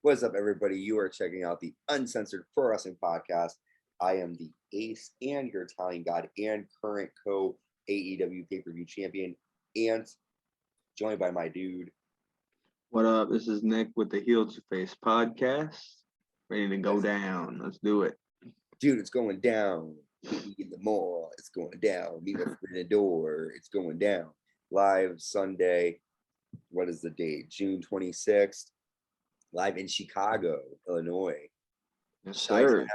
What's up, everybody? You are checking out the Uncensored Pro Wrestling Podcast. I am the Ace and your Italian God and current AEW Pay-Per-View Champion, and joined by my dude. What up? This is Nick with the Heel to Face Podcast. Ready to go down. Let's do it. Dude, it's going down. In the mall, it's going down. Miro Forbidden Door, it's going down. Live Sunday. What is the date? June 26th. Live in Chicago, Illinois. Yes, sir.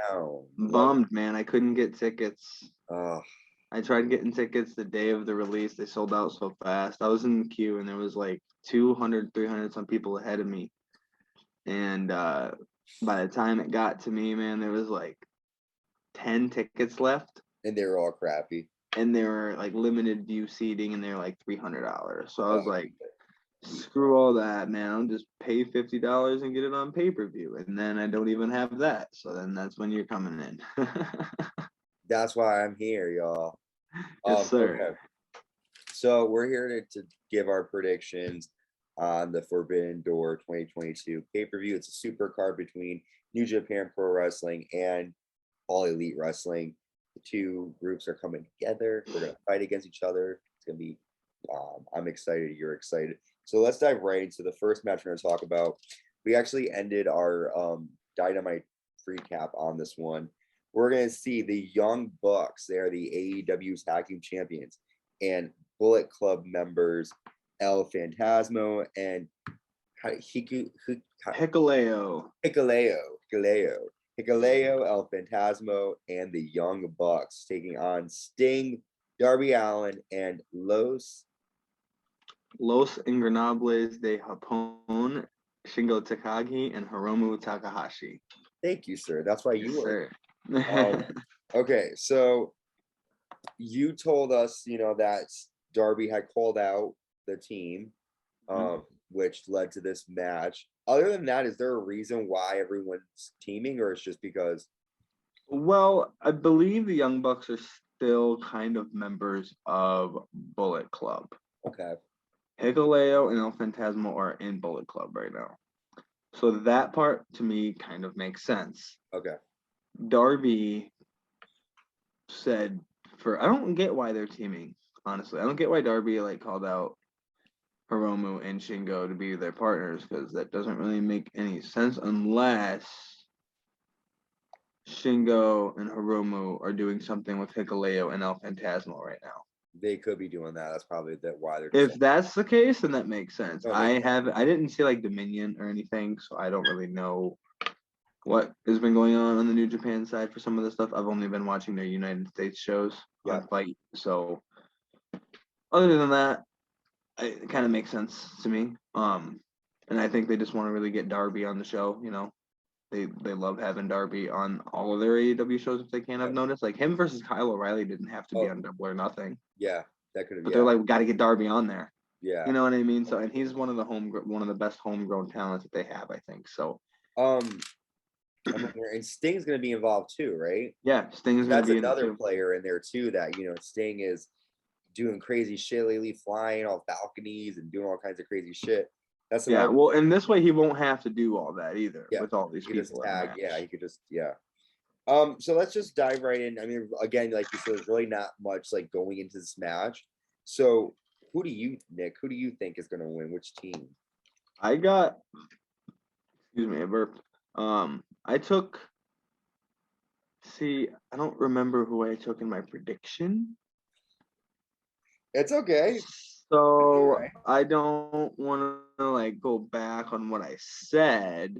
Bummed, man. I couldn't get tickets. I tried getting tickets the day of the release. They sold out so fast. I was in the queue, and there was like 200, 300 some people ahead of me. And by the time it got to me, man, there was like 10 tickets left. And they were all crappy. And they were like limited view seating, and they were like $300. So I was like, screw all that, man. I'll just pay $50 and get it on pay-per-view. And then I don't even have that. So then that's when you're coming in. That's why I'm here, y'all. Yes, sir. Okay. So we're here to give our predictions on the Forbidden Door 2022 pay-per-view. It's a super card between New Japan Pro Wrestling and All Elite Wrestling. The two groups are coming together. They're going to fight against each other. It's going to be, I'm excited. You're excited. So let's dive right into the first match we're going to talk about. We actually ended our Dynamite recap on this one. We're going to see the Young Bucks. They are the AEW Tag Team Champions. And Bullet Club members El Phantasmo and Hikuleo, El Phantasmo, and the Young Bucks taking on Sting, Darby Allin, and Los Ingobernables de Japón, Shingo Takagi, and Hiromu Takahashi. Thank you, sir. That's why you were. Sir. Okay, so you told us, that Darby had called out the team, which led to this match. Other than that, is there a reason why everyone's teaming, or it's just because? Well, I believe the Young Bucks are still kind of members of Bullet Club. Okay. Hikuleo and El Phantasmo are in Bullet Club right now. So that part, to me, kind of makes sense. Okay. Darby said, I don't get why they're teaming, honestly. I don't get why Darby, called out Hiromu and Shingo to be their partners, because that doesn't really make any sense unless Shingo and Hiromu are doing something with Hikuleo and El Phantasmo right now. They could be doing that. That's probably why they're. If that's the case, then that makes sense. I didn't see Dominion or anything, so I don't really know what has been going on the New Japan side for some of the stuff. I've only been watching their United States shows on Fight. So other than that, it kind of makes sense to me. And I think they just want to really get Darby on the show. They love having Darby on all of their AEW shows if they can. I've noticed him versus Kyle O'Reilly didn't have to be on Double or Nothing. Yeah, that could have. But they're got to get Darby on there. Yeah, you know what I mean. So, and he's one of the best homegrown talents that they have, I think. So, and Sting's going to be involved too, right? Yeah, Sting's going to be another player in there too. That Sting is doing crazy shit lately, flying off balconies and doing all kinds of crazy shit. That's well, and this way he won't have to do all that either with all these people. Just tag, he could just So let's just dive right in. I mean, again, like you said, there's really not much going into this match. So who do you think is going to win? Which team? I got. Excuse me, I burped. I took. See, I don't remember who I took in my prediction. It's okay. So I don't want to go back on what I said,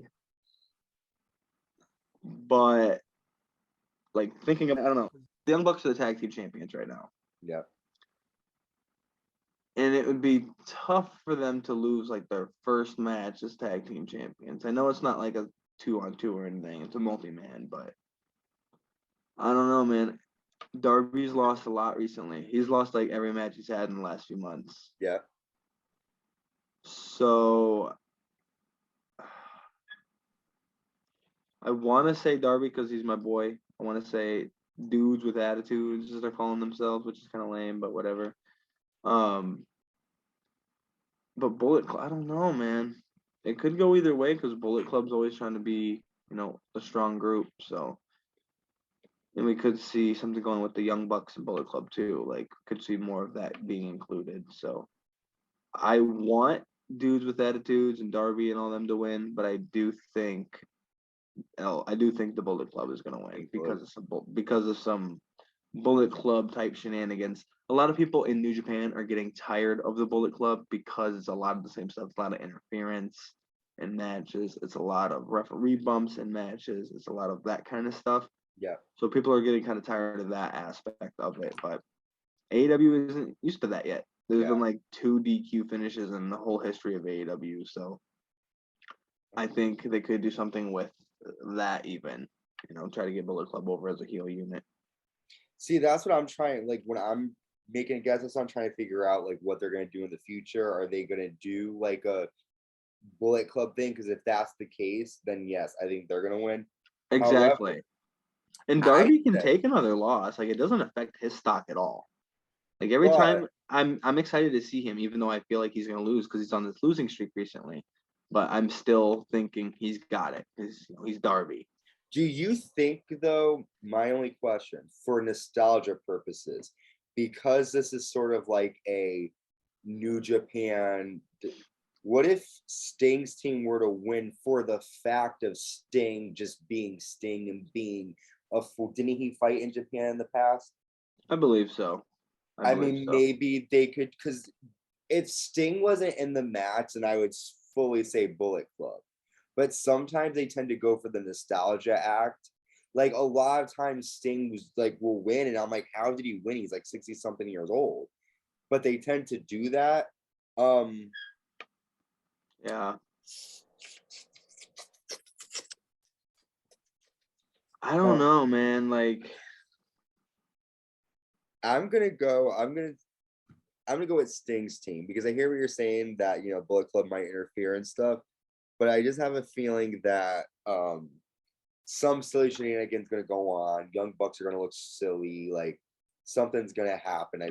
but thinking of, I don't know, the Young Bucks are the tag team champions right now. Yeah. And it would be tough for them to lose their first match as tag team champions. I know it's not a 2-on-2 or anything. It's a multi-man, but I don't know, man. Darby's lost a lot recently. He's lost every match he's had in the last few months. Yeah. So I want to say Darby because he's my boy. I want to say dudes with attitudes, as they're calling themselves, which is kind of lame, but whatever. But Bullet Club, I don't know, man. It could go either way because Bullet Club's always trying to be, a strong group. So, and we could see something going with the Young Bucks and Bullet Club too. Like, could see more of that being included. So, I want dudes with attitudes and Darby and all them to win, but I do think the Bullet Club is going to win because of some Bullet Club type shenanigans. A lot of people in New Japan are getting tired of the Bullet Club because it's a lot of the same stuff. It's a lot of interference in matches. It's a lot of referee bumps in matches. It's a lot of that kind of stuff. Yeah. So people are getting kind of tired of that aspect of it. But AEW isn't used to that yet. There's been like 2 DQ finishes in the whole history of AEW. So I think they could do something with that even. Try to get Bullet Club over as a heel unit. See, that's what I'm trying. Like when I'm making a guess, I'm trying to figure out like what they're gonna do in the future. Are they gonna do like a Bullet Club thing? Because if that's the case, then yes, I think they're gonna win. Exactly. However, and Darby can take another loss. Like it doesn't affect his stock at all. Like every time I'm excited to see him, even though I feel like he's gonna lose because he's on this losing streak recently. But I'm still thinking he's got it because he's Darby. Do you think, though, my only question for nostalgia purposes, because this is sort of like a New Japan, what if Sting's team were to win for the fact of Sting just being Sting and being a fool? Didn't he fight in Japan in the past? I believe so. I mean, maybe they could, because if Sting wasn't in the match, then I would fully say Bullet Club. But sometimes they tend to go for the nostalgia act. Like a lot of times Sting was like, will win. And I'm like, how did he win? He's like 60 something years old. But they tend to do that. Yeah. I don't know, man. Like I'm gonna go with Sting's team because I hear what you're saying that Bullet Club might interfere and stuff. But I just have a feeling that some silly shenanigans going to go on. Young Bucks are going to look silly. Like something's going to happen.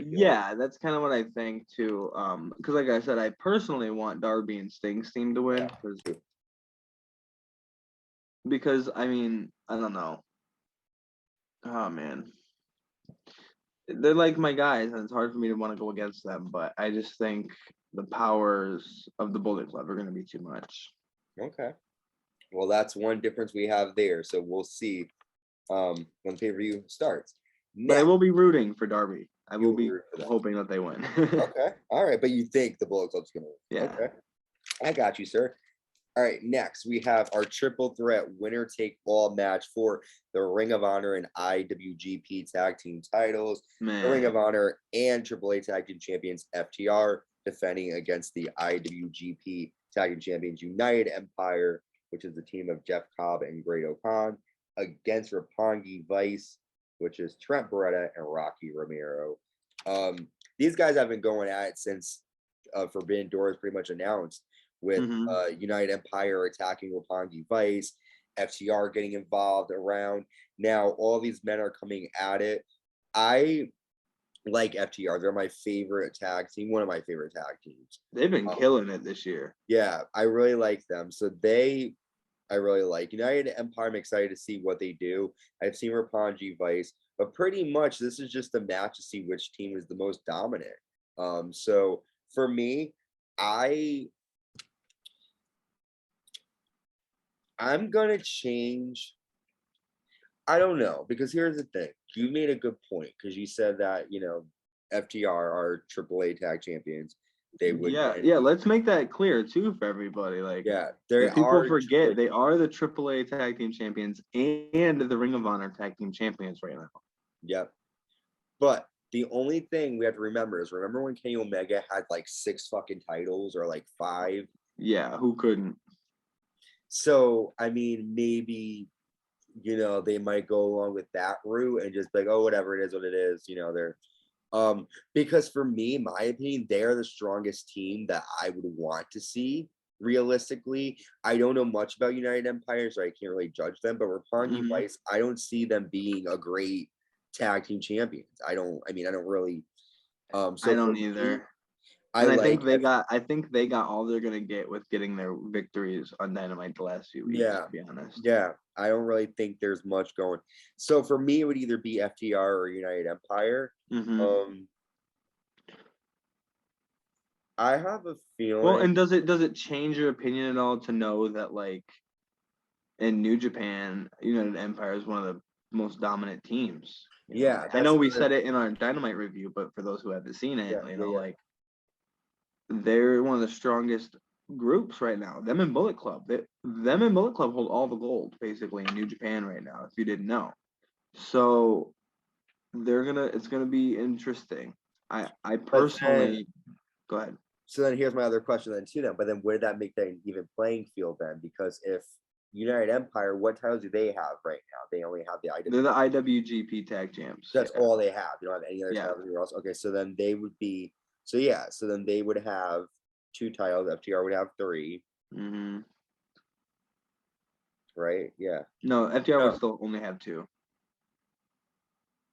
That's kind of what I think too. Because like I said, I personally want Darby and Sting's team to win. Because I mean, I don't know. Oh man, they're like my guys, and it's hard for me to want to go against them. But I just think the powers of the Bullet Club are going to be too much. Okay. Well, that's one difference we have there. So we'll see when pay-per-view starts. But I will be rooting for Darby. I will be hoping that they win. Okay. All right. But you think the Bullet Club's going to win? Yeah. Okay. I got you, sir. All right. Next, we have our triple threat winner-take-all match for the Ring of Honor and IWGP Tag Team titles. Man. The Ring of Honor and AAA Tag Team Champions FTR defending against the IWGP Tag Team Champions United Empire, which is the team of Jeff Cobb and Great O'Khan, against Rappongi Vice, which is Trent Beretta and Rocky Romero. These guys have been going at it since Forbidden Door is pretty much announced, with United Empire attacking Rappongi Vice, FTR getting involved around. Now all these men are coming at it. I like FTR. They're my favorite tag team, one of my favorite tag teams. They've been killing it this year. Yeah, I really like them. So I really like United Empire. I'm excited to see what they do. I've seen Rappongi Vice, but pretty much this is just a match to see which team is the most dominant. So for me, I'm gonna change. I don't know, because here's the thing. You made a good point because you said that, FTR are AAA tag champions. They would. Yeah. Let's make that clear too for everybody. Like, people forget they are the AAA tag team champions and the Ring of Honor tag team champions right now. Yep. But the only thing we have to remember is when Kenny Omega had like 6 fucking titles or like 5? Yeah, who couldn't? So I mean, maybe they might go along with that route and just be like, oh, whatever, it is what it is. They're because for me, in my opinion, they're the strongest team that I would want to see. Realistically, I don't know much about United Empire, so I can't really judge them. But Rappongi Vice, I don't see them being a great tag team champions. I don't really. I don't either. I think they got all they're gonna get with getting their victories on Dynamite the last few weeks. Yeah. To be honest. Yeah. I don't really think there's much going. So for me, it would either be FTR or United Empire. Mm-hmm. I have a feeling. Well, and does it change your opinion at all to know that like in New Japan, United Empire is one of the most dominant teams? Yeah, I know we said it in our Dynamite review, but for those who haven't seen it, like they're one of the strongest groups right now. Them and Bullet Club, them and Bullet Club hold all the gold basically in New Japan right now. If you didn't know, so it's gonna be interesting. I personally go ahead. So then here's my other question then too. But then would that make that an even playing field then? Because if United Empire, what titles do they have right now? They only have the IWGP. They're the IWGP Tag Champs. That's all they have. You don't have any other titles anywhere else. Okay, so then they would be. So then they would have 2 titles. FTR would have 3. Mm-hmm. Right? Yeah. No, FTR would still only have 2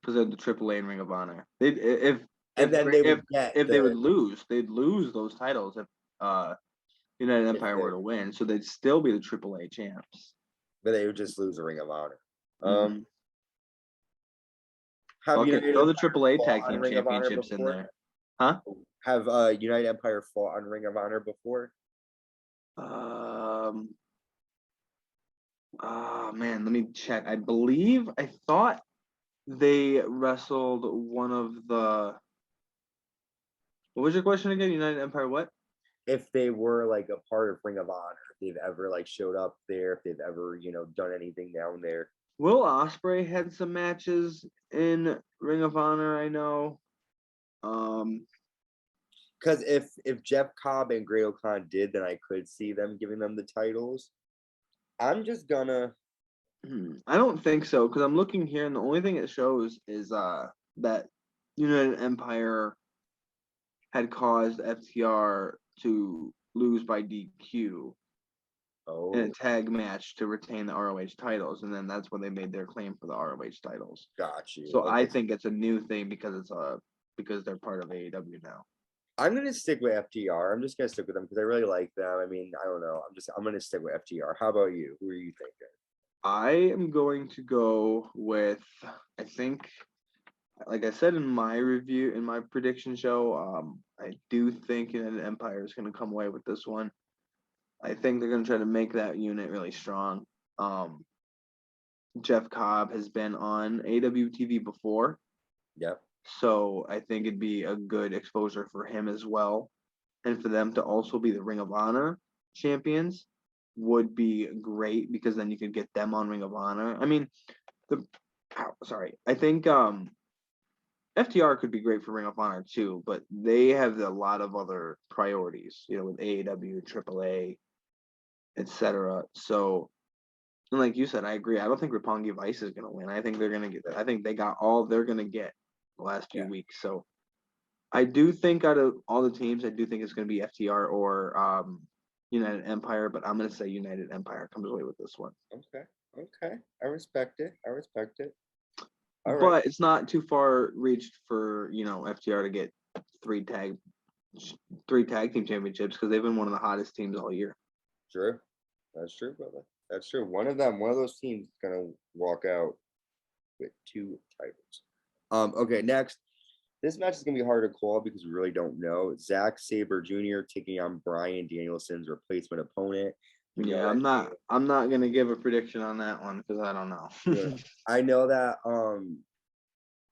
because they're the AAA and Ring of Honor. If they would lose, they'd lose those titles if United Empire were to win, so they'd still be the AAA champs. But they would just lose the Ring of Honor. Mm-hmm. Have throw the AAA Tag Team Championships in there. Huh? Have United Empire fought on Ring of Honor before? Oh man, let me check. I thought they wrestled one of the. What was your question again? United Empire what? If they were like a part of Ring of Honor, if they've ever like showed up there, if they've ever, done anything down there. Will Ospreay had some matches in Ring of Honor, I know. Because if Jeff Cobb and Great O'Con did, then I could see them giving them the titles. I'm just gonna. I don't think so, because I'm looking here, and the only thing it shows is that United Empire had caused FTR to lose by DQ in a tag match to retain the ROH titles, and then that's when they made their claim for the ROH titles. Got you. So I think it's a new thing because they're part of AEW now. I'm gonna stick with FTR. I'm just gonna stick with them because I really like them. I mean, I don't know. I'm gonna stick with FTR. How about you? Who are you thinking? I am going to go with, I think, like I said in my review, in my prediction show, I do think United Empire is going to come away with this one. I think they're going to try to make that unit really strong. Jeff Cobb has been on AWTV before. Yep. So I think it'd be a good exposure for him as well. And for them to also be the Ring of Honor champions would be great because then you could get them on Ring of Honor. I mean, I think FTR could be great for Ring of Honor too, but they have a lot of other priorities, with AEW, AAA, etc. So, and like you said, I agree. I don't think Rappongi Vice is going to win. I think they're going to get that. I think they got all they're going to get the last few weeks. So, I do think out of all the teams, I do think it's going to be FTR or United Empire, but I'm going to say United Empire comes away with this one. Okay. I respect it. All right. It's not too far reached for, FTR to get three tag team championships because they've been one of the hottest teams all year. True. That's true, brother. That's true. One of those teams is going to walk out with 2 titles. Okay, next. This match is going to be hard to call because we really don't know. Zack Sabre Jr. taking on Bryan Danielson's replacement opponent. Yeah, I'm not going to give a prediction on that one because I don't know. I know that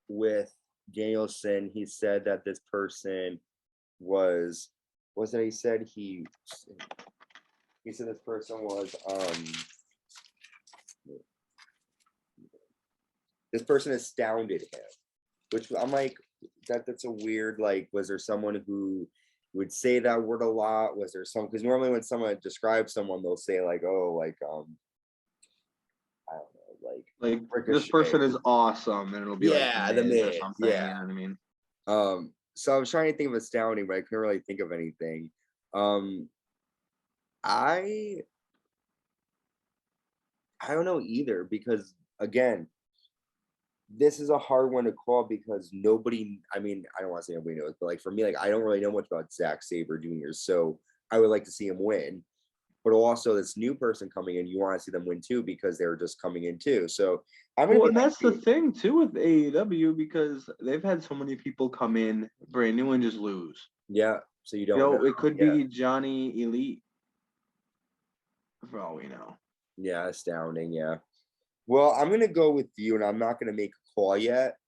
with Danielson, he said that this person was that he said he said this person was this person astounded him, which I'm like, that's a weird, like, was there someone who would say that word a lot? Was there some, because normally when someone describes someone, they'll say like, oh, like I don't know, like this person is awesome, and it'll be the Miz man, or something. You know what I mean? So I was trying to think of astounding, but I couldn't really think of anything. I don't know either, because again, this is a hard one to call because nobody, I mean, I don't want to say nobody knows, but like for me, like I don't really know much about Zack Sabre Jr. So I would like to see him win. But also this new person coming in, you want to see them win too because they're just coming in too. So I'm gonna Well, be and that's the thing too with AEW because they've had so many people come in brand new and just lose. yeah. So you don't You know, know. it could Yeah. be Johnny Elite for all we know. Yeah, astounding. Yeah. Well, I'm gonna go with you, and I'm not gonna make a call yet.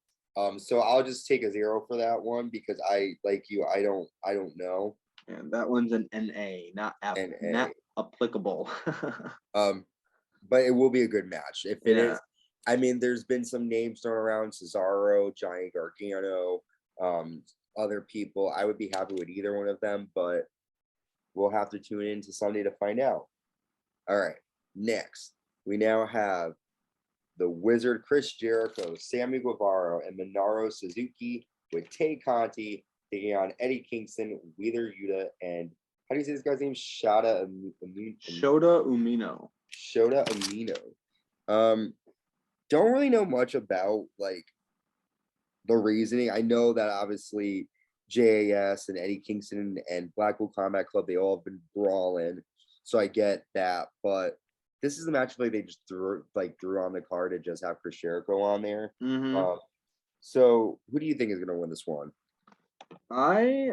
So I'll just take a 0 for that one because I like you. I don't know. And that one's an NA, not NA. applicable. But it will be a good match. If it Yeah. is, I mean, there's been some names thrown around: Cesaro, Johnny Gargano, other people. I would be happy with either one of them, but we'll have to tune in to Sunday to find out. All right. Next, we now have the Wizard Chris Jericho, Sammy Guevara, and Minoru Suzuki with Tay Conti taking on Eddie Kingston, Wheeler Yuta, and how do you say this guy's name? Shota Umino. Shota Umino. Don't really know much about like the reasoning. I know that obviously JAS and Eddie Kingston and Blackpool Combat Club, they all have been brawling. So I get that, but this is the match like they just threw on the card to just have Chris Jericho on there. Mm-hmm. So who do you think is gonna win this one? I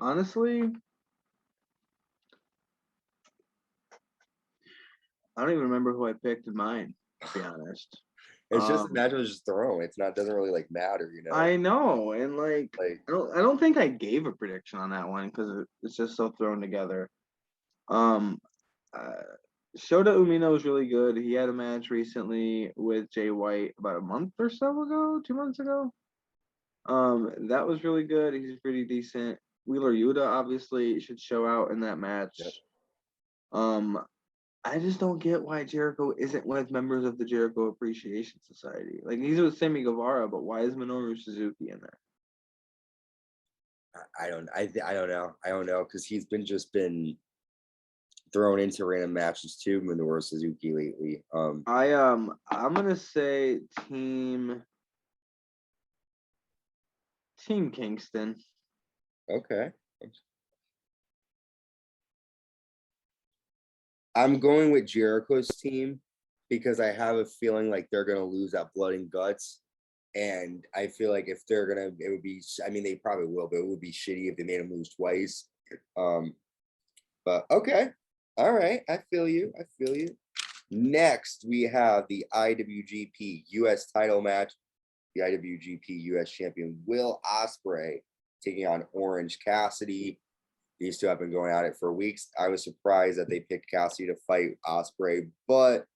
honestly, I don't even remember who I picked in mine, to be honest. It's just a match that was just thrown. It's not doesn't really like matter, you know. I know, and like I don't think I gave a prediction on that one because it's just so thrown together. Shota Umino was really good. He had a match recently with Jay White about a month or so ago, 2 months ago. That was really good. He's pretty decent. Wheeler Yuta obviously should show out in that match. Yep. I just don't get why Jericho isn't with members of the Jericho Appreciation Society. Like he's with Sammy Guevara, but why is Minoru Suzuki in there? I don't know because he's been thrown into random matches too, Minoru Suzuki lately. I'm gonna say Team Kingston. Okay. I'm going with Jericho's team because I have a feeling like they're gonna lose that blood and guts. And I feel like if they're gonna, it would be. I mean, they probably will, but it would be shitty if they made them lose twice. But okay, all right, I feel you. Next, we have the IWGP US title match. The IWGP US champion Will Ospreay taking on Orange Cassidy. These two have been going at it for weeks. I was surprised that they picked Cassidy to fight Ospreay, but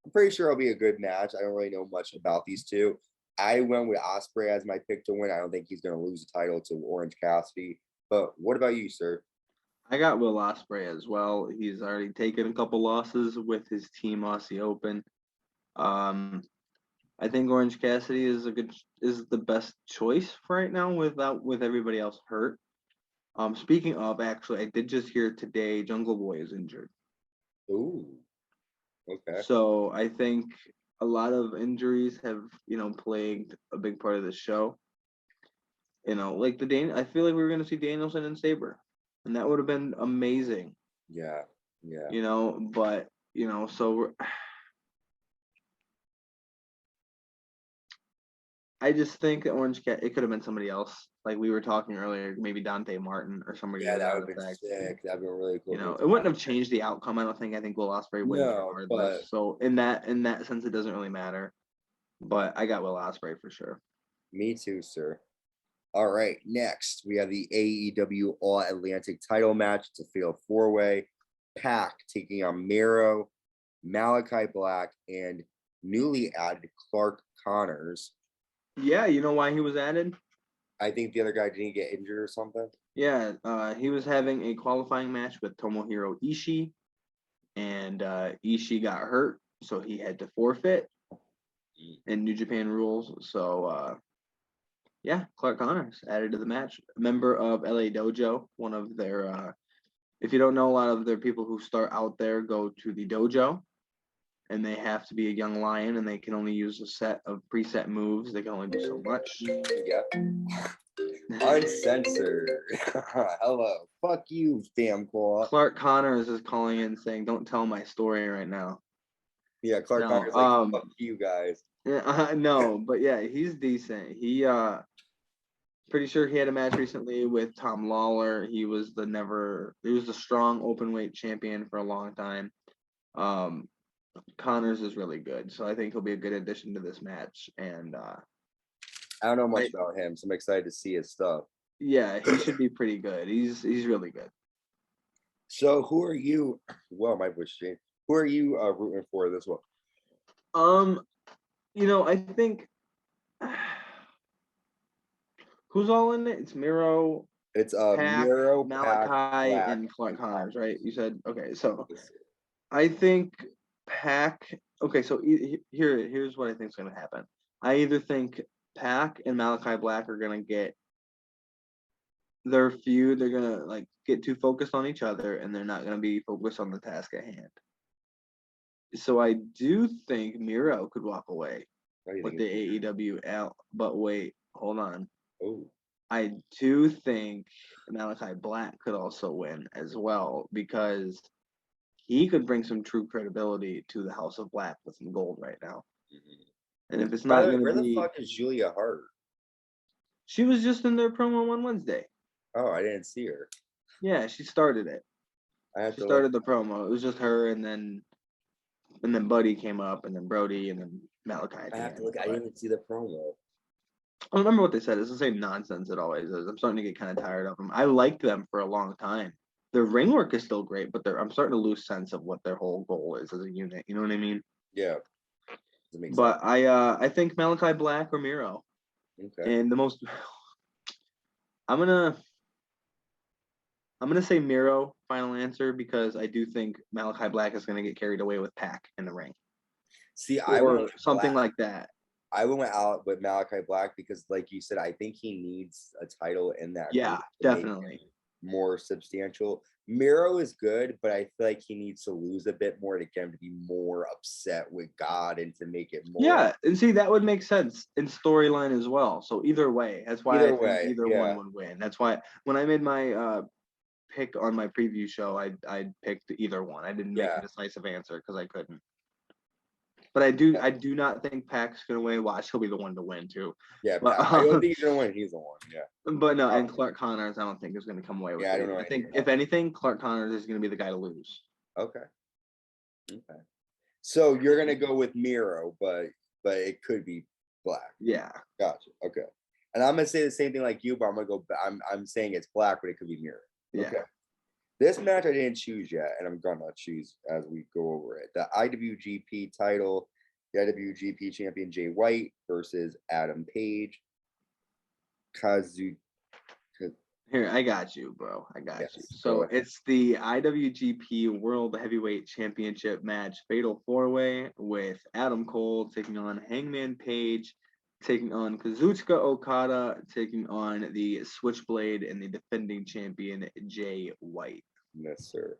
I'm pretty sure it'll be a good match. I don't really know much about these two. I went with Ospreay as my pick to win. I don't think he's going to lose the title to Orange Cassidy. But what about you, sir? I got Will Ospreay as well. He's already taken a couple losses with his team Aussie Open. I think Orange Cassidy is the best choice for right now with everybody else hurt. Speaking of, actually, I did just hear today Jungle Boy is injured. Ooh. Okay. So I think a lot of injuries have, plagued a big part of the show. Like I feel like we were gonna see Danielson and Sabre, and that would have been amazing. Yeah. But so I just think that it could have been somebody else. Like we were talking earlier, maybe Dante Martin or somebody. Yeah, that would have been sick. That'd been really cool. It wouldn't have changed the outcome. I don't think. I think Will Ospreay wins regardless. But so in that sense, it doesn't really matter. But I got Will Ospreay for sure. Me too, sir. All right, next we have the AEW All-Atlantic Title match. It's a fatal four-way. Pac taking on Miro, Malikai Black, and newly added Clark Connors. Yeah, you know why he was added? I think the other guy didn't get injured or something. Yeah, he was having a qualifying match with Tomohiro Ishii, and Ishii got hurt, so he had to forfeit in New Japan rules. So, yeah, Clark Connors added to the match. Member of LA Dojo, one of their, if you don't know, a lot of their people who start out there go to the dojo. and they have to be a young lion, and they can only use a set of preset moves. They can only do so much. Yeah. Uncensored. Hello. Fuck you, fam claw. Clark Connors is calling in saying, "Don't tell my story right now." Yeah, Clark No, Connor's like, fuck you guys. Yeah, no, but yeah, he's decent. He pretty sure he had a match recently with Tom Lawler. He was the strong openweight champion for a long time. Connors is really good, so I think he'll be a good addition to this match. And I don't know much about him, so I'm excited to see his stuff. yeah, he should be pretty good. He's really good. So who are you? Well, my voice changed. Who are you rooting for this one? I think who's all in it? It's Miro. It's Pac, Miro, Malikai, Black, and Clark Connors, right? You said okay. So I think Pac. Okay, so here's what I think is going to happen. I either think Pac and Malikai Black are going to get their feud. They're going to like get too focused on each other, and they're not going to be focused on the task at hand. So I do think Miro could walk away with the AEW out. But wait, hold on. Oh. I do think Malikai Black could also win as well because he could bring some true credibility to the House of Black with some gold right now. Mm-hmm. And if it's not going to be... Where the fuck is Julia Hart? She was just in their promo on Wednesday. Oh, I didn't see her. Yeah, she started it. She started the promo. It was just her, and then Buddy came up, and then Brody, and then Malikai. I have to look. I didn't even see the promo. I don't remember what they said. It's the same nonsense it always is. I'm starting to get kind of tired of them. I liked them for a long time. Their ring work is still great, but I'm starting to lose sense of what their whole goal is as a unit. You know what I mean? Yeah. But I think Malikai Black or Miro. Okay. And the most I'm gonna say Miro, final answer, because I do think Malikai Black is gonna get carried away with Pac in the ring. See, or something like that. I went out with Malikai Black because, like you said, I think he needs a title in that. Yeah, definitely. More substantial. Miro is good, but I feel like he needs to lose a bit more to get him to be more upset with God and to make it more. Yeah, and see, that would make sense in storyline as well. So either way, that's why I think either one would win. That's why when I made my pick on my preview show, I picked either one. I didn't make a decisive answer because I couldn't. But I do not think Pac's gonna win. Watch, he'll be the one to win too. Yeah, but I don't think he's gonna win. He's the one. Yeah. But no, and Clark Connors, I don't think is gonna come away with it. I don't know. I think if anything, Clark Connors is gonna be the guy to lose. Okay. So you're gonna go with Miro, but it could be Black. Yeah. Gotcha. Okay. And I'm gonna say the same thing like you, but I'm gonna go. I'm saying it's Black, but it could be Miro. Yeah. Okay. This match I didn't choose yet, and I'm gonna choose as we go over it. The IWGP title, the IWGP Champion Jay White versus Adam Page. Here, I got you, bro. I got you. So it's the IWGP World Heavyweight Championship match, Fatal 4-Way, with Adam Cole taking on Hangman Page, taking on Kazuchika Okada, taking on the Switchblade and the defending champion Jay White. Yes, sir.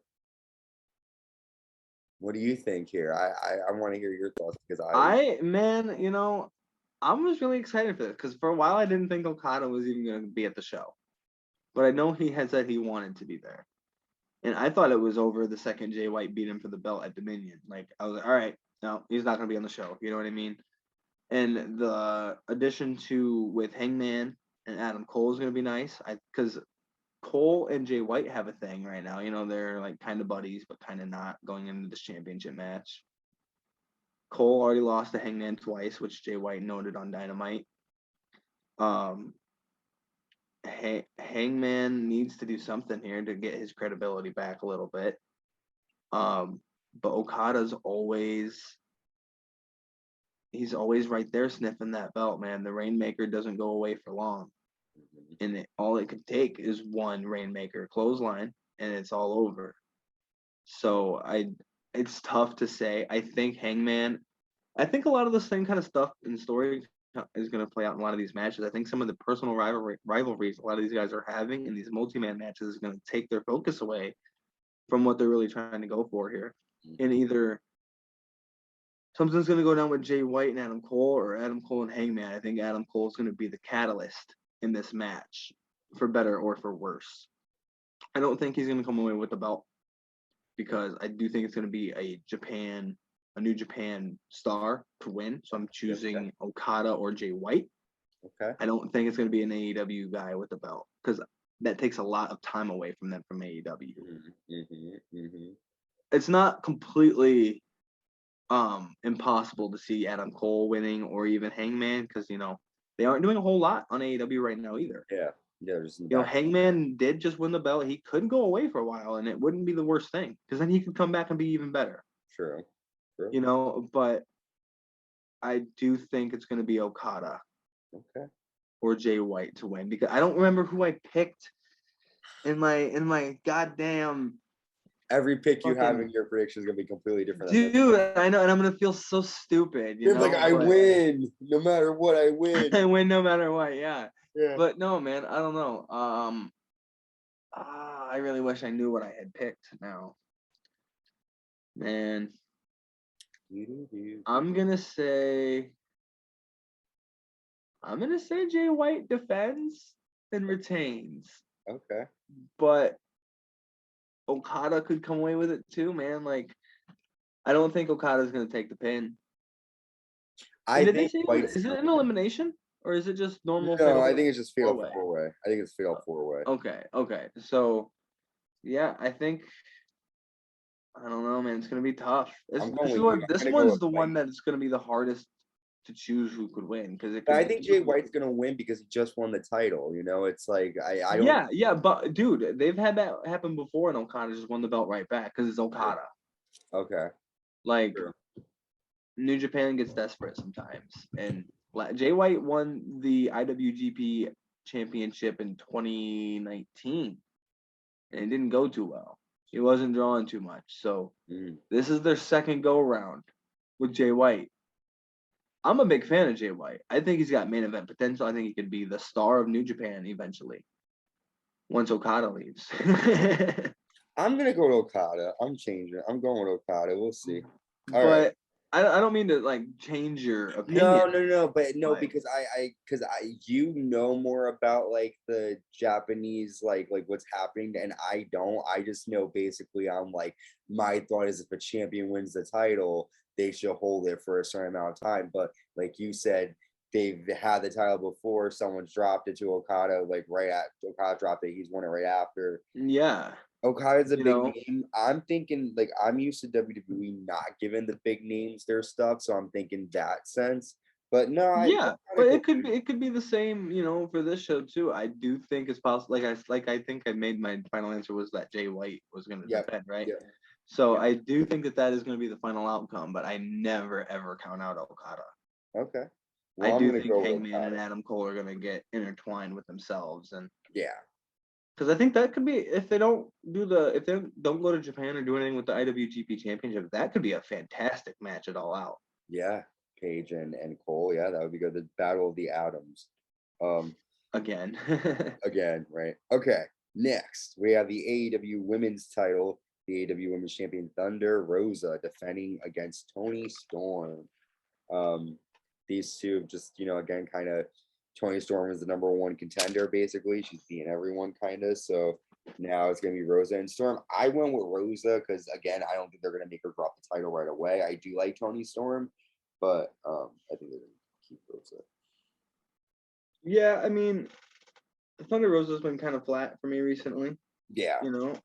What do you think here? I want to hear your thoughts because man, I was really excited for this because for a while I didn't think Okada was even going to be at the show, but I know he had said he wanted to be there, and I thought it was over the second Jay White beat him for the belt at Dominion. Like I was like, all right, no, he's not going to be on the show. You know what I mean? And the addition with Hangman and Adam Cole is going to be nice. Because Cole and Jay White have a thing right now. They're like kind of buddies, but kind of not going into this championship match. Cole already lost to Hangman twice, which Jay White noted on Dynamite. Hangman needs to do something here to get his credibility back a little bit. But Okada's he's always right there sniffing that belt, man. The Rainmaker doesn't go away for long. And all it could take is one Rainmaker clothesline, and it's all over. So it's tough to say. I think a lot of the same kind of stuff in story is going to play out in a lot of these matches. I think some of the personal rivalries a lot of these guys are having in these multi-man matches is going to take their focus away from what they're really trying to go for here. And either something's going to go down with Jay White and Adam Cole, or Adam Cole and Hangman. I think Adam Cole is going to be the catalyst in this match, for better or for worse. I don't think he's going to come away with the belt, because I do think it's going to be a New Japan star to win. So I'm choosing Okada or Jay White. Okay. I don't think it's going to be an AEW guy with the belt, because that takes a lot of time away from them from AEW. It's not completely impossible to see Adam Cole winning, or even Hangman, because they aren't doing a whole lot on AEW right now either. Hangman did just win the belt. He could go away for a while, and it wouldn't be the worst thing, because then he could come back and be even better. True. But I do think it's going to be Okada. Okay. Or Jay White to win, because I don't remember who I picked in my goddamn. Every pick you have in your prediction is gonna be completely different. Dude, I know, and I'm gonna feel so stupid. You're like, I win no matter what. I win. I win no matter what. Yeah. But no, man, I don't know. I really wish I knew what I had picked now. Man, I'm gonna say Jay White defends and retains. Okay. But Okada could come away with it too, man. Like, I don't think Okada's going to take the pin. Is it an elimination, or is it just normal? No, I think it's just fatal four-way. I think it's fatal four-way. Okay. So, yeah, I don't know, man. It's going to be tough. This one's the one that's going to be the hardest to choose who could win, because I think Jay White's gonna win because he just won the title. It's like I don't. Yeah, but dude, they've had that happen before, and Okada just won the belt right back because it's Okada. Okay. Like, New Japan gets desperate sometimes, and Jay White won the IWGP Championship in 2019, and it didn't go too well. He wasn't drawing too much, so this is their second go round with Jay White. I'm a big fan of Jay White. I think he's got main event potential. I think he could be the star of New Japan eventually, once Okada leaves. I'm going to go to Okada. I'm changing. I'm going with Okada. We'll see. All right. I don't mean to change your opinion. No. But because I more about the Japanese what's happening, and I don't. I just know basically my thought is if a champion wins the title, they should hold it for a certain amount of time. But like you said, they've had the title before. Someone's dropped it to Okada right at Okada dropped it. He's won it right after. Yeah. Okada's a big name. I'm thinking I'm used to WWE not giving the big names their stuff, so I'm thinking that sense. But no, but it could be the same, for this show too. I do think it's possible. I think I made my final answer was that Jay White was going to defend, right? Yeah. So I do think that is going to be the final outcome, but I never ever count out Okada. Okay. Well, I do think Hangman and Adam Cole are going to get intertwined with themselves, and because I think that could be, if they don't go to Japan or do anything with the IWGP Championship, that could be a fantastic match at All Out. Yeah, Page and Cole. Yeah, that would be good. The Battle of the Atoms. Again. Again, right? Okay. Next, we have the AEW Women's Title. The AEW Women's Champion Thunder Rosa defending against Toni Storm. These two just, again, kind of Toni Storm is the number one contender, basically. She's beating everyone, kind of. So now it's going to be Rosa and Storm. I went with Rosa because, again, I don't think they're going to make her drop the title right away. I do like Toni Storm, but I think they're going to keep Rosa. Yeah, I mean, Thunder Rosa's been kind of flat for me recently. Yeah.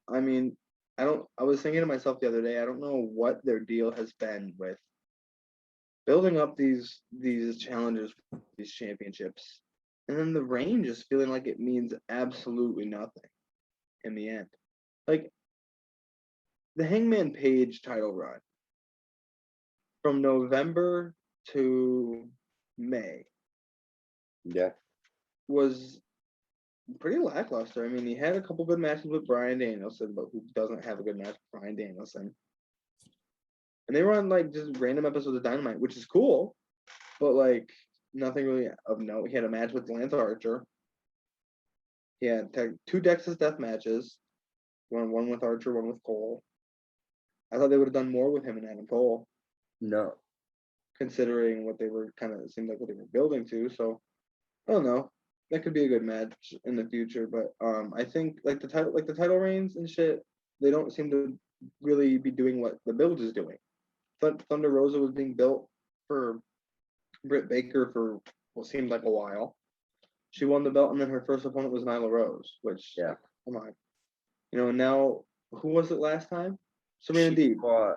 I mean, I was thinking to myself the other day, I don't know what their deal has been with building up these challengers, these championships, and then the reign just feeling like it means absolutely nothing in the end. Like, the Hangman Page title run from November to May was pretty lackluster. I mean, he had a couple good matches with Bryan Danielson, but who doesn't have a good match with Bryan Danielson? And they were on just random episodes of Dynamite, which is cool, but nothing really of note. He had a match with Lance Archer. He had two Texas Death matches, one with Archer, one with Cole. I thought they would have done more with him and Adam Cole. No. considering what they were kind of seemed like what they were building to. So I don't know. That could be a good match in the future, but I think like the title reigns and shit, they don't seem to really be doing what the build is doing. Thunder Rosa was being built for Britt Baker for what seemed like a while. She won the belt, and then her first opponent was Nyla Rose, which come on, and now who was it last time? Serena Deeb.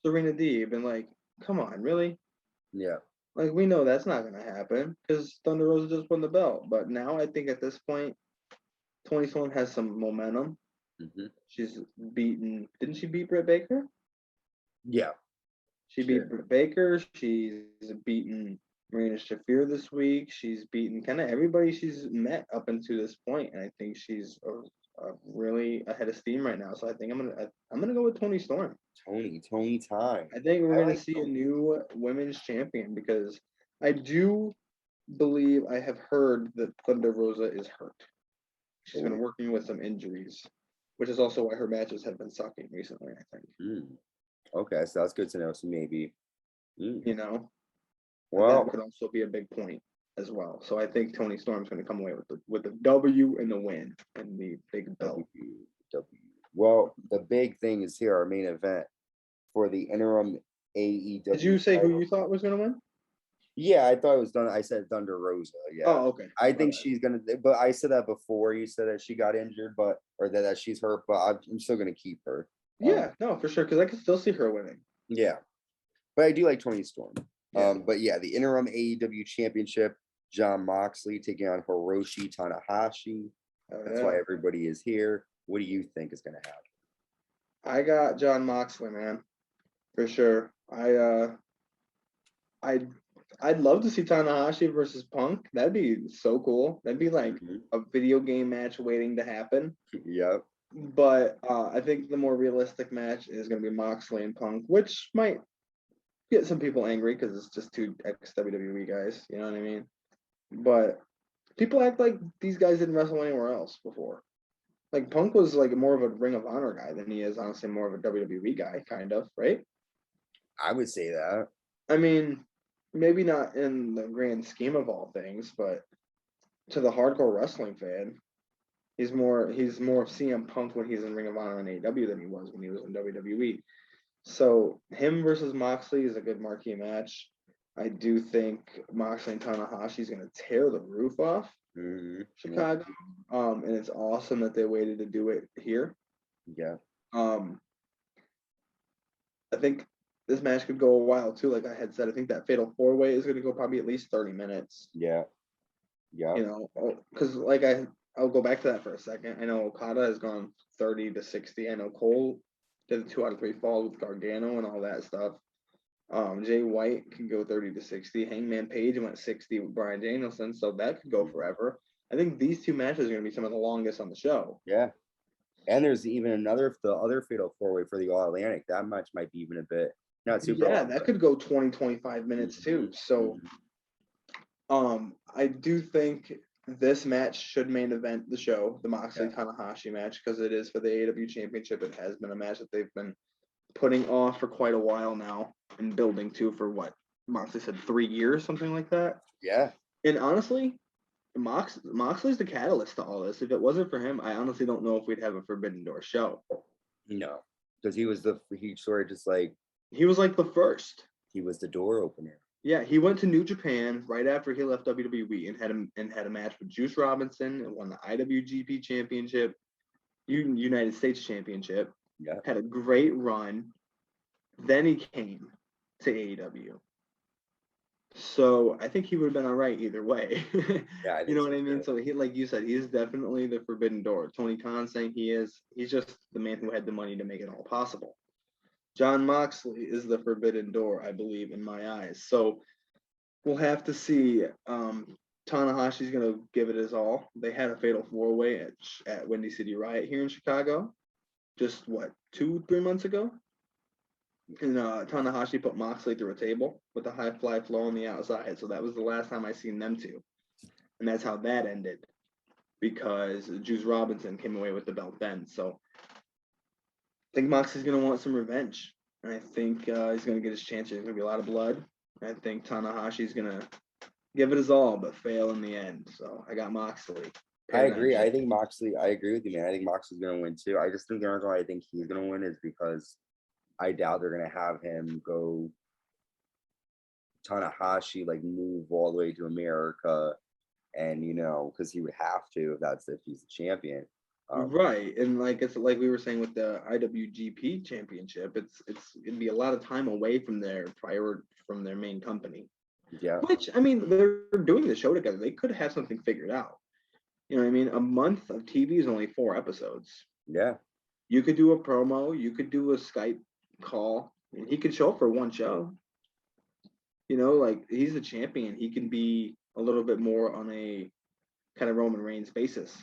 Serena Deeb, and like, come on, really? Yeah. Like, we know that's not gonna happen because Thunder Rosa just won the belt. But now I think at this point, Toni Storm has some momentum. She's beaten. Didn't she beat Britt Baker? Yeah. She beat Britt Baker. She's beaten Marina Shafir this week. She's beaten kind of everybody she's met up until this point, and I think she's really ahead of steam right now. So I think I'm gonna go with Toni Storm. Toni time. I think we're gonna see a new women's champion because I do believe I have heard that Thunder Rosa is hurt. She's been working with some injuries, which is also why her matches have been sucking recently, I think. Okay, so that's good to know. So maybe, well, that could also be a big point as well. So I think Toni Storm's going to come away with the W and the win and the big belt. Well, the big thing is here, our main event for the interim AEW. Did you say who you thought was going to win? Yeah, I thought it was done. I said Thunder Rosa. Yeah. Oh, okay. I think she's gonna. But I said that before. You said that she got injured, or that she's hurt. But I'm still gonna keep her. Yeah, no, for sure, because I can still see her winning. Yeah, but I do like Toni Storm. But yeah, the interim AEW Championship, Jon Moxley taking on Hiroshi Tanahashi. That's why everybody is here. What do you think is gonna happen? I got Jon Moxley, man, for sure. I'd love to see Tanahashi versus Punk. That'd be so cool. That'd be like a video game match waiting to happen. Yep. But I think the more realistic match is going to be Moxley and Punk, which might get some people angry because it's just two ex-WWE guys. You know what I mean? But people act like these guys didn't wrestle anywhere else before. Like Punk was like more of a Ring of Honor guy than he is honestly more of a WWE guy, kind of, right? I would say that. I mean, maybe not in the grand scheme of all things, but to the hardcore wrestling fan, he's more of CM Punk when he's in Ring of Honor and AEW than he was when he was in WWE. So him versus Moxley is a good marquee match. I do think Moxley and Tanahashi is going to tear the roof off Chicago. And it's awesome that they waited to do it here. Yeah. I think this match could go a while too. Like I had said, I think that fatal 4-way is going to go probably at least 30 minutes. Yeah. Yeah. Because I'll go back to that for a second. I know Okada has gone 30 to 60. I know Cole did the 2 out of 3 falls with Gargano and all that stuff. Jay White can go 30 to 60. Hangman Page went 60 with Bryan Danielson, so that could go forever. I think these 2 matches are going to be some of the longest on the show. Yeah. And there's even the other fatal 4-way for the All-Atlantic. That match might be even a bit not super long. That could go 20, 25 minutes too. So I do think this match should main event the show, the Moxley Tanahashi match, because it is for the AEW Championship. It has been a match that they've been putting off for quite a while now and building to for what Moxley said 3 years, something like that. Yeah. And honestly, Moxley's the catalyst to all this. If it wasn't for him, I honestly don't know if we'd have a Forbidden Door show. No, because he was the first. He was the door opener. Yeah, he went to New Japan right after he left WWE and had a match with Juice Robinson and won the IWGP Championship, United States Championship. Yeah, had a great run. Then he came to AEW. So I think he would have been all right either way. Yeah, you know what I mean? So he, like you said, he is definitely the Forbidden Door. Tony Khan saying he's just the man who had the money to make it all possible. Jon Moxley is the Forbidden Door, I believe, in my eyes. So we'll have to see. Tanahashi's going to give it his all. They had a fatal 4-way at Windy City Riot here in Chicago just, 2-3 months ago? And Tanahashi put Moxley through a table with a high fly flow on the outside. So that was the last time I seen them two. And that's how that ended because Juice Robinson came away with the belt then. So I think Moxley's going to want some revenge. I think he's going to get his chance. There's going to be a lot of blood. I think Tanahashi's going to give it his all, but fail in the end. So I got Moxley. I agree. I think Moxley, I agree with you, man. I think Moxley's going to win too. I just think the reason why I think he's going to win is because I doubt they're going to have him go Tanahashi, like move all the way to America. And, because he would have to if he's the champion. Right. And like it's like we were saying with the IWGP Championship, it'd be a lot of time away from their main company. Yeah. Which, I mean, they're doing the show together. They could have something figured out. You know what I mean? A month of TV is only 4 episodes. Yeah. You could do a promo, you could do a Skype call, and he could show up for one show. Like he's a champion. He can be a little bit more on a kind of Roman Reigns basis.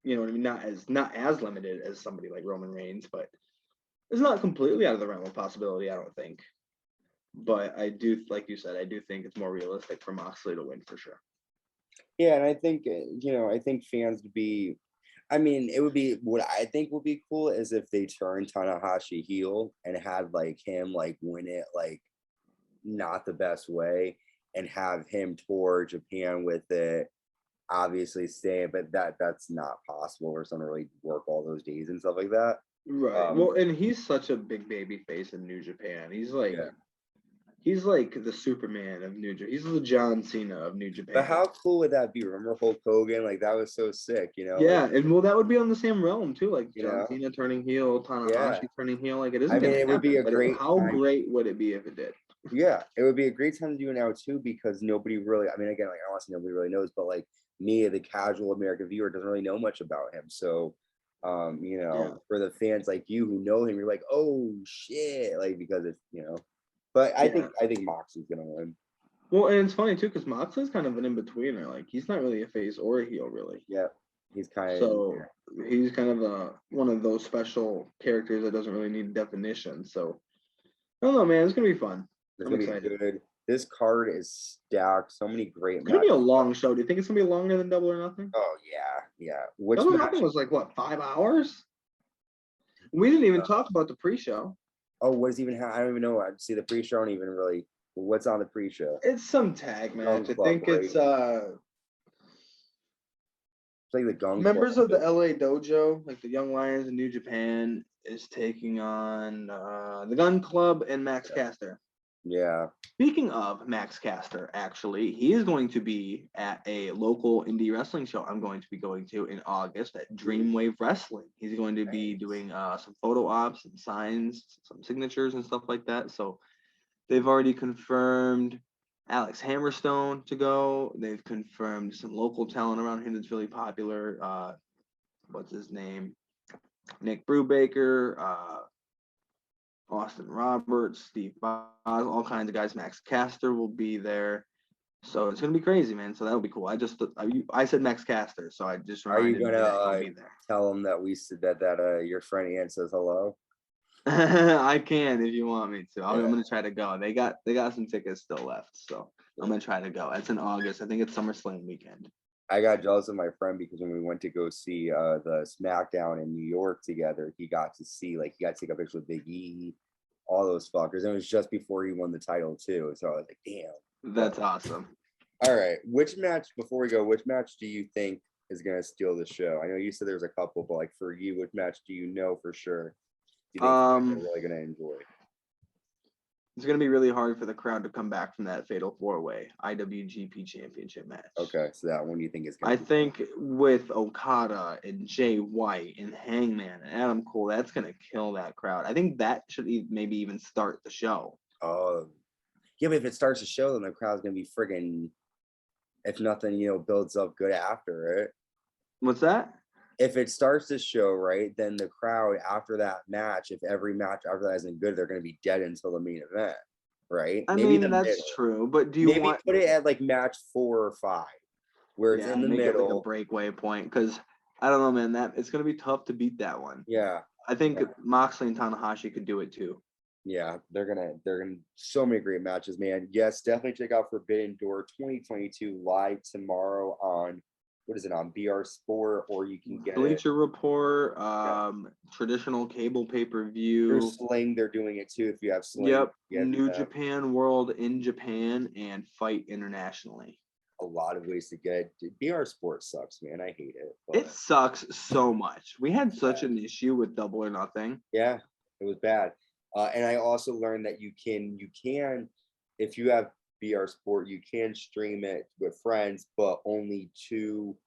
You know what I mean? Not as limited as somebody like Roman Reigns, but it's not completely out of the realm of possibility, I don't think. But I do, like you said, I do think it's more realistic for Moxley to win for sure. Yeah, and I think, I think fans would be, it would be, what I think would be cool is if they turned Tanahashi heel and had like him like win it like not the best way and have him tour Japan with it, obviously stay, but that's not possible for someone to really work all those days and stuff like that. Right. Well, and he's such a big baby face in New Japan. He's like the Superman of New Japan. He's the John Cena of New Japan. But how cool would that be? Remember Hulk Hogan? Like that was so sick, Yeah, and well, that would be on the same realm too. Like John know? Cena turning heel, Tanahashi turning heel. Like it isn't. It would be a great. How great would it be if it did? Yeah, it would be a great time to do it now too, because nobody really. Again, like I don't want to say nobody really knows, but like me, the casual American viewer, doesn't really know much about him. So, for the fans like you who know him, you're like, oh shit, like because it's But I think Moxley's gonna win. Well, and it's funny too because Moxley's kind of an in-betweener. Like he's not really a face or a heel, really. Yeah, he's kind of he's kind of one of those special characters that doesn't really need definition. So I don't know, man. It's gonna be fun. It's gonna be good. This card is stacked. So many great matches. It's gonna be a long show. Do you think it's gonna be longer than Double or Nothing? Oh yeah. Double or Nothing was like what, 5 hours? We didn't even talk about the pre-show. Oh, what is even? I don't even know. I see the pre-show. I don't even really. What's on the pre-show? It's some tag match. I think it's like the Gun members of the LA Dojo, like the Young Lions in New Japan, is taking on the Gun Club and Max Caster. Yeah. Speaking of Max Caster, actually, he is going to be at a local indie wrestling show I'm going to be going to in August at Dreamwave Wrestling. He's going to be doing some photo ops and signs, some signatures and stuff like that. So they've already confirmed Alex Hammerstone to go. They've confirmed some local talent around him that's really popular. What's his name? Nick Brubaker, Austin Roberts, Steve Boz, all kinds of guys. Max Caster will be there. So it's gonna be crazy, man. So that'll be cool. I said Max Caster, so I just reminded you that be there. Tell them that we said that your friend Ian says hello? I can if you want me to. I'm gonna try to go. They got some tickets still left, so I'm gonna try to go. It's in August. I think it's SummerSlam weekend. I got jealous of my friend because when we went to go see the SmackDown in New York together, he got to take a picture with Big E, all those fuckers. And it was just before he won the title too. So I was like, damn. That's awesome. All right. Before we go, which match do you think is gonna steal the show? I know you said there's a couple, but like for you, which match do you know for sure you think you're really gonna enjoy? It's going to be really hard for the crowd to come back from that Fatal 4-Way IWGP Championship match. Okay, so that one you think is going to think with Okada and Jay White and Hangman and Adam Cole, that's going to kill that crowd. I think that should maybe even start the show. Yeah, but if it starts the show, then the crowd's going to be friggin', if nothing, builds up good after it. What's that? If it starts the show, right, then the crowd after that match, if every match after that isn't good, they're going to be dead until the main event, right? Maybe that's true, but do you want put it at like match 4 or 5, where it's in the middle, it like a breakaway point? Because I don't know, man, that it's going to be tough to beat that one. Yeah, I think Moxley and Tanahashi could do it too. Yeah, they're gonna so many great matches, man. Yes, definitely check out Forbidden Door 2022 live tomorrow on what is it on BR Sport, or you can get it. Bleacher Report, Yeah. traditional cable Through pay-per-view. Sling, they're doing it too. If you have Sling, Yep. get New that. Japan World in Japan and Fight internationally. A lot of ways to get it. BR Sport sucks, man. I hate it. It But sucks so much. We had such Yeah. an issue with Double or Nothing. yeah, it was bad. And I also learned that you can, if you have BR Sport, you can stream it with friends, but only two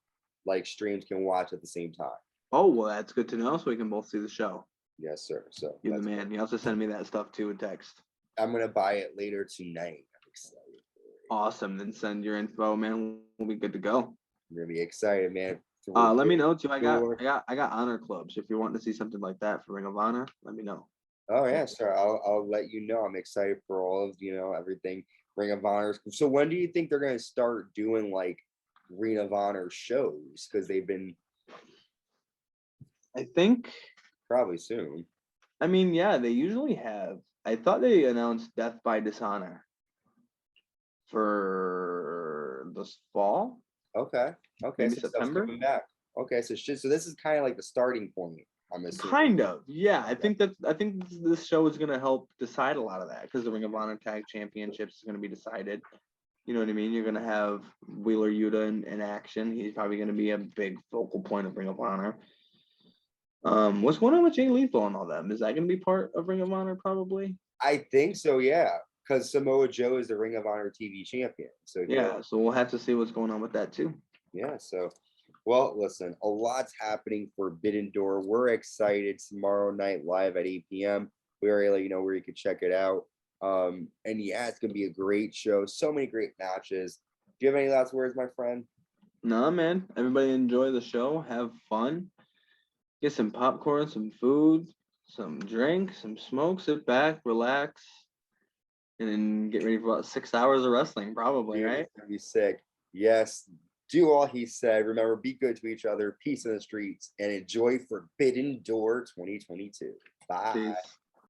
like streams can watch at the same time. Oh, well, that's good to know. So we can both see the show. Yes, sir. So You're the that's man. You have to send me that stuff too in text. I'm gonna buy it later tonight. I'm excited. Awesome. Then send your info, man. We'll be good to go. I'm gonna be excited, man. Let me know too. I Door. got honor clubs. If you're wanting to see something like that for Ring of Honor, let me know. Oh yeah, sir. I'll let you know. I'm excited for all of everything Ring of Honor. So when do you think they're gonna start doing like Ring of Honor shows? Because they've been I think. probably soon. I mean, yeah, they usually have. I thought they announced Death by Dishonor for this fall. Okay. Maybe So stuff's September? coming back. Okay, so this is kind of like the starting point. I'm assuming. Kind of, yeah. I think this show is gonna help decide a lot of that because the Ring of Honor Tag Championships is gonna be decided. You know what I mean? You're gonna have Wheeler Yuta in action. He's probably gonna be a big focal point of Ring of Honor. What's going on with Jay Lethal and all them? Is that gonna be part of Ring of Honor? Probably. I think so, yeah. Because Samoa Joe is the Ring of Honor TV champion. So Yeah. So we'll have to see what's going on with that too. yeah. So, well, listen, a lot's happening for Forbidden Door. We're excited tomorrow night live at 8 p.m. We already let you know where you can check it out. And yeah, it's gonna be a great show. So many great matches. Do you have any last words, my friend? Nah, man. Everybody enjoy the show. Have fun. Get some popcorn, some food, some drink, some smoke. Sit back, relax, and then get ready for about 6 hours of wrestling, probably, Dude, right? it's gonna be sick. Yes. Do all he said. Remember, be good to each other. Peace in the streets, and enjoy Forbidden Door 2022. Bye. Peace.